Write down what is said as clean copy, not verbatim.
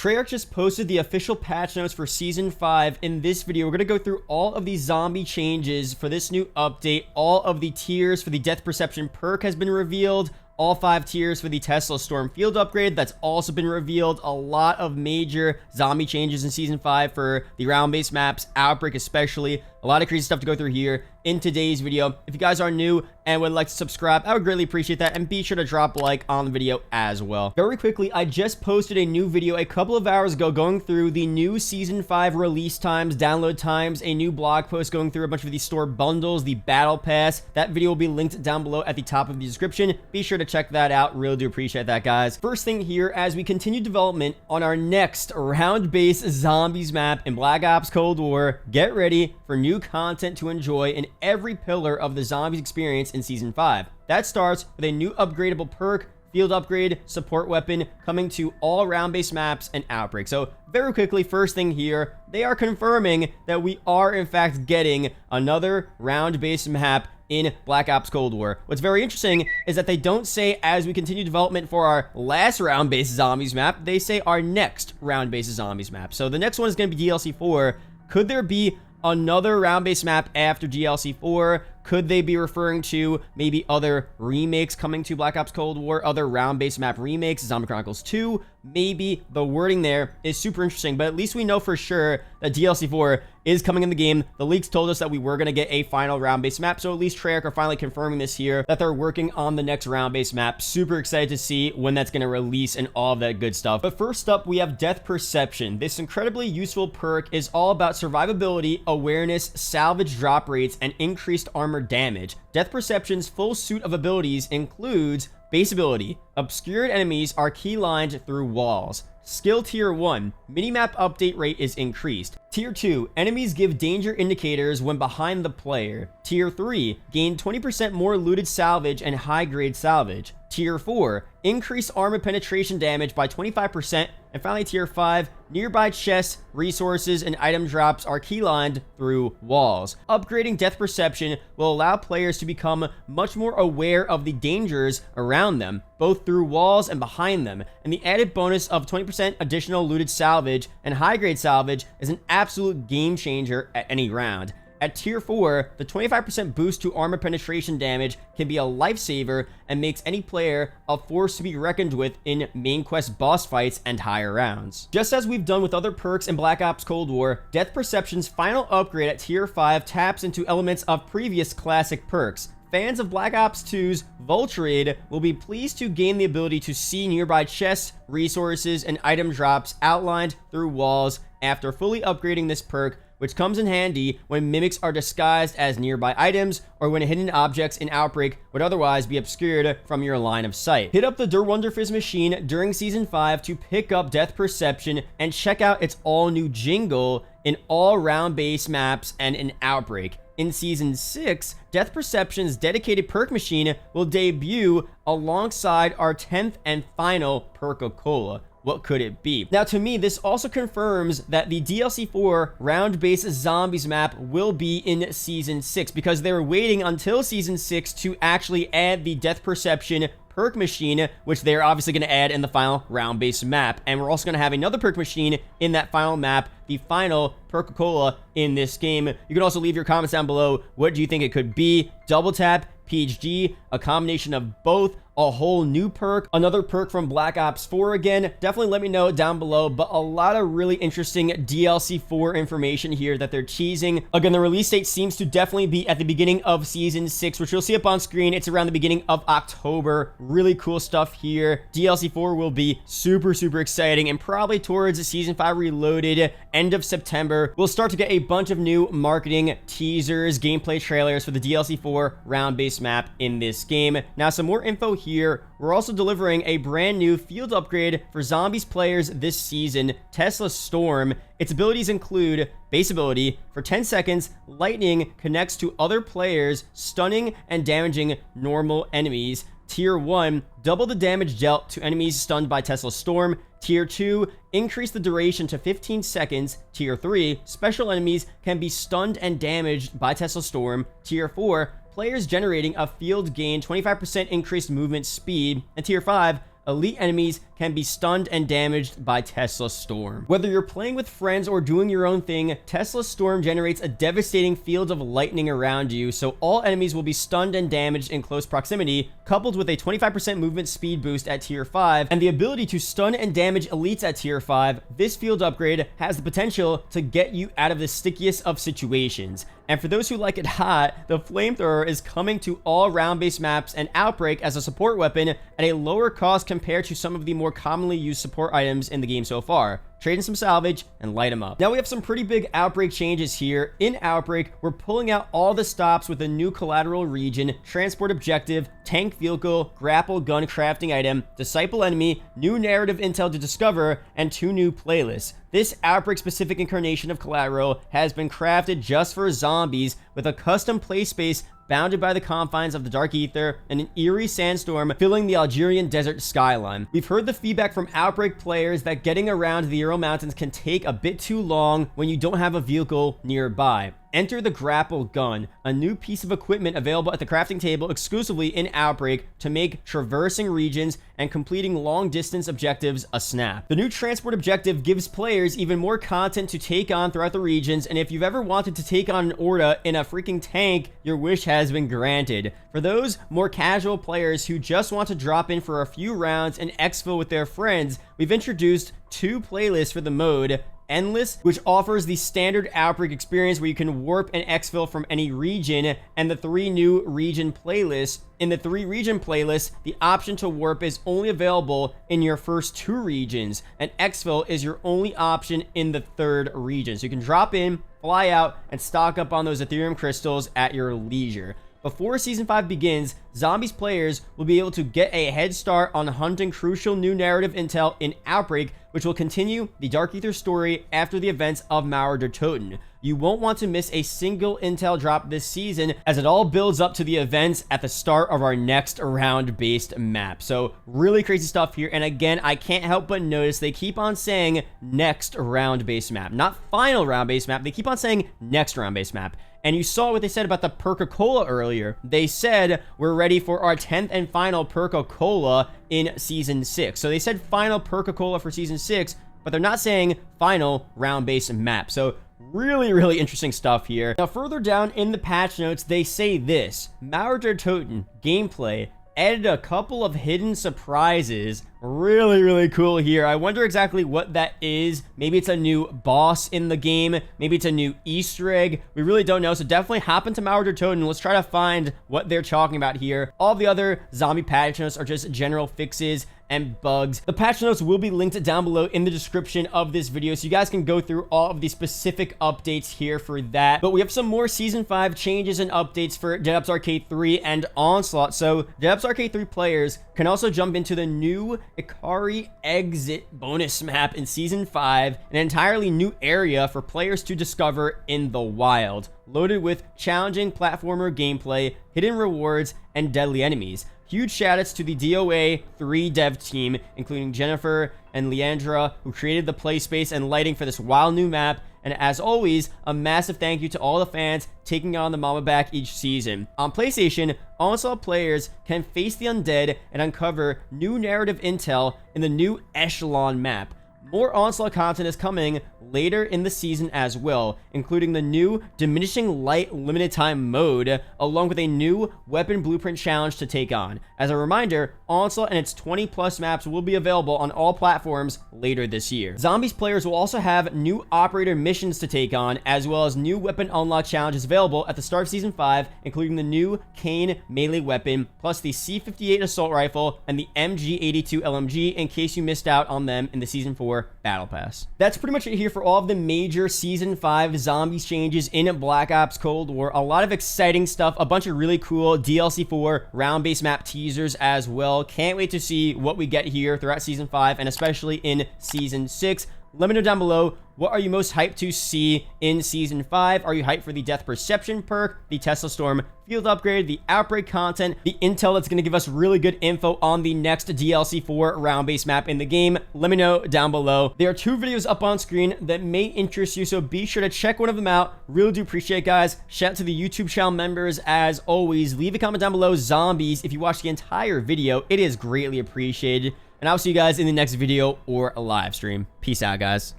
Treyarch just posted the official patch notes for Season 5. In this video, we're going to go through all of the zombie changes for this new update. All of the tiers for the Death Perception perk has been revealed. All 5 tiers for the Tesla Storm field upgrade, that's also been revealed. A lot of major zombie changes in Season 5 for the round-based maps, Outbreak especially. A lot of crazy stuff to go through here in today's video. If you guys are new and would like to subscribe, I would greatly appreciate that. And be sure to drop a like on the video as well. Very quickly, I just posted a new video a couple of hours ago going through the new Season 5 release times, download times, a new blog post going through a bunch of these store bundles, the Battle Pass. That video will be linked down below at the top of the description. Be sure to check that out. Really do appreciate that, guys. First thing here, as we continue development on our next round-based zombies map in Black Ops Cold War, get ready for new content to enjoy in every pillar of the zombies experience in Season 5. That starts with a new upgradable perk, field upgrade, support weapon coming to all round-based maps and Outbreak. So very quickly, first thing here, they are confirming that we are in fact getting another round-based map in Black Ops Cold War. What's very interesting is that they don't say as we continue development for our last round-based zombies map, they say our next round-based zombies map. So the next one is going to be DLC 4. Could there be another round-based map after DLC 4? Could they be referring to maybe other remakes coming to Black Ops Cold War, other round-based map remakes, Zombie Chronicles 2? Maybe. The wording there is super interesting, but at least we know for sure that DLC 4 is coming in the game. The leaks told us that we were going to get a final round-based map, so at least Treyarch are finally confirming this here, that they're working on the next round-based map. Super excited to see when that's going to release and all of that good stuff. But first up, we have Death Perception. This incredibly useful perk is all about survivability, awareness, salvage drop rates, and increased armor damage. Death Perception's full suite of abilities includes base ability. Obscured enemies are keylined through walls. Skill Tier 1. Minimap update rate is increased. Tier 2. Enemies give danger indicators when behind the player. Tier 3. Gain 20% more looted salvage and high-grade salvage. Tier 4. Increase armor penetration damage by 25%. And finally, Tier 5. Nearby chests, resources, and item drops are keylined through walls. Upgrading Death Perception will allow players to become much more aware of the dangers around them, both through walls and behind them. And the added bonus of 20% additional looted salvage and high-grade salvage is an absolute game changer at any round. At Tier 4, the 25% boost to armor penetration damage can be a lifesaver and makes any player a force to be reckoned with in main quest boss fights and higher rounds. Just as we've done with other perks in Black Ops Cold War, Death Perception's final upgrade at Tier 5 taps into elements of previous classic perks. Fans of Black Ops 2's Vulture will be pleased to gain the ability to see nearby chests, resources, and item drops outlined through walls after fully upgrading this perk, which comes in handy when mimics are disguised as nearby items or when hidden objects in Outbreak would otherwise be obscured from your line of sight. Hit up the Der Wonderfizz machine during Season 5 to pick up Death Perception and check out its all-new jingle in all round-based maps and in Outbreak. In Season 6, Death Perception's dedicated perk machine will debut alongside our 10th and final Perk-a-Cola. What could it be? Now, to me, this also confirms that the DLC 4 round-based zombies map will be in Season 6 because they were waiting until Season 6 to actually add the Death Perception perk machine, which they're obviously going to add in the final round-based map. And we're also going to have another perk machine in that final map, the final Perk-a-Cola in this game. You can also leave your comments down below. What do you think it could be? Double tap, PhD, a combination of both, a whole new perk, another perk from Black Ops 4 again. Definitely let me know down below, but a lot of really interesting DLC 4 information here that they're teasing. Again, the release date seems to definitely be at the beginning of Season 6, which you'll see up on screen. It's around the beginning of October. Really cool stuff here. DLC 4 will be super, super exciting and probably towards Season 5 Reloaded, end of September. We'll start to get a bunch of new marketing teasers, gameplay trailers for the DLC 4 round-based map in this game. Now, some more info here. We're also delivering a brand new field upgrade for zombies players this season, Tesla Storm. Its abilities include base ability. For 10 seconds, lightning connects to other players, stunning and damaging normal enemies. Tier 1, double the damage dealt to enemies stunned by Tesla Storm. Tier 2, increase the duration to 15 seconds. Tier 3, special enemies can be stunned and damaged by Tesla Storm. Tier 4, players generating a field gain 25% increased movement speed. And Tier 5, elite enemies can can be stunned and damaged by Tesla Storm. Whether you're playing with friends or doing your own thing, Tesla Storm generates a devastating field of lightning around you, so all enemies will be stunned and damaged in close proximity, coupled with a 25% movement speed boost at tier 5 and the ability to stun and damage elites at tier 5. This field upgrade has the potential to get you out of the stickiest of situations. And for those who like it hot, the Flamethrower is coming to all round-based maps and Outbreak as a support weapon at a lower cost compared to some of the more commonly used support items in the game so far. Trade in some salvage and light them up. Now we have some pretty big Outbreak changes here. In Outbreak, we're pulling out all the stops with a new collateral region, transport objective, tank vehicle, grapple gun crafting item, disciple enemy, new narrative intel to discover, and 2 new playlists. This Outbreak-specific incarnation of collateral has been crafted just for zombies with a custom play space bounded by the confines of the Dark Ether and an eerie sandstorm filling the Algerian desert skyline. We've heard the feedback from Outbreak players that getting around the Ural Mountains can take a bit too long when you don't have a vehicle nearby. Enter the grapple gun, a new piece of equipment available at the crafting table exclusively in Outbreak to make traversing regions and completing long-distance objectives a snap. The new transport objective gives players even more content to take on throughout the regions, and if you've ever wanted to take on an Orda in a freaking tank, your wish has been granted. For those more casual players who just want to drop in for a few rounds and exfil with their friends, we've introduced 2 playlists for the mode. Endless, which offers the standard Outbreak experience where you can warp and exfil from any region, and the 3 new region playlists. In the 3 region playlists, the option to warp is only available in your first 2 regions, and exfil is your only option in the 3rd region. So you can drop in, fly out, and stock up on those Ethereum crystals at your leisure. Before Season 5 begins, Zombies players will be able to get a head start on hunting crucial new narrative intel in Outbreak, which will continue the Dark Ether story after the events of Mauer der Toten. You won't want to miss a single intel drop this season, as it all builds up to the events at the start of our next round-based map. So really crazy stuff here, and again, I can't help but notice they keep on saying next round-based map, not final round-based map. They keep on saying next round-based map. And you saw what they said about the Perk-a-Cola earlier. They said we're ready for our 10th and final Perk-a-Cola in Season 6. So they said final Perk-a-Cola for Season 6, but they're not saying final round-based map. So really interesting stuff here. Now, further down in the patch notes, they say this: Mauer der Toten gameplay added a couple of hidden surprises. Really cool here. I wonder exactly what that is. Maybe it's a new boss in the game. Maybe it's a new Easter egg. We really don't know. So definitely hop into Mauer der Toten. Let's try to find what they're talking about here. All the other zombie patch notes are just general fixes and bugs. The patch notes will be linked down below in the description of this video, so you guys can go through all of the specific updates here for that. But we have some more Season 5 changes and updates for Dead Ops Arcade 3 and Onslaught. So Dead Ops Arcade 3 players can also jump into the new Ikari Exit bonus map in Season 5, an entirely new area for players to discover in the wild, loaded with challenging platformer gameplay, hidden rewards, and deadly enemies. Huge shoutouts to the DOA 3 dev team, including Jennifer and Leandra, who created the play space and lighting for this wild new map. And as always, a massive thank you to all the fans taking on the mama back each season. On PlayStation, Onslaught players can face the undead and uncover new narrative intel in the new Echelon map. More Onslaught content is coming later in the season as well, including the new Diminishing Light limited time mode, along with a new weapon blueprint challenge to take on. As a reminder, Onslaught and its 20+ maps will be available on all platforms later this year. Zombies players will also have new operator missions to take on, as well as new weapon unlock challenges available at the start of Season 5, including the new Kane melee weapon, plus the C58 assault rifle and the MG82 LMG, in case you missed out on them in the Season 4 Battle Pass. That's pretty much it here for all of the major Season 5 Zombies changes in Black Ops Cold War. A lot of exciting stuff, a bunch of really cool DLC 4 round-based map teasers as well. Can't wait to see what we get here throughout Season 5 and especially in Season 6. Let me know down below, what are you most hyped to see in Season 5? Are you hyped for the Death Perception perk, the Tesla Storm field upgrade, the Outbreak content, the intel that's going to give us really good info on the next DLC 4 round-based map in the game? Let me know down below. There are 2 videos up on screen that may interest you, so be sure to check one of them out. Really do appreciate it, guys. Shout out to the YouTube channel members as always. Leave a comment down below, Zombies, if you watched the entire video. It is greatly appreciated. and I'll see you guys in the next video or a live stream. Peace out, guys.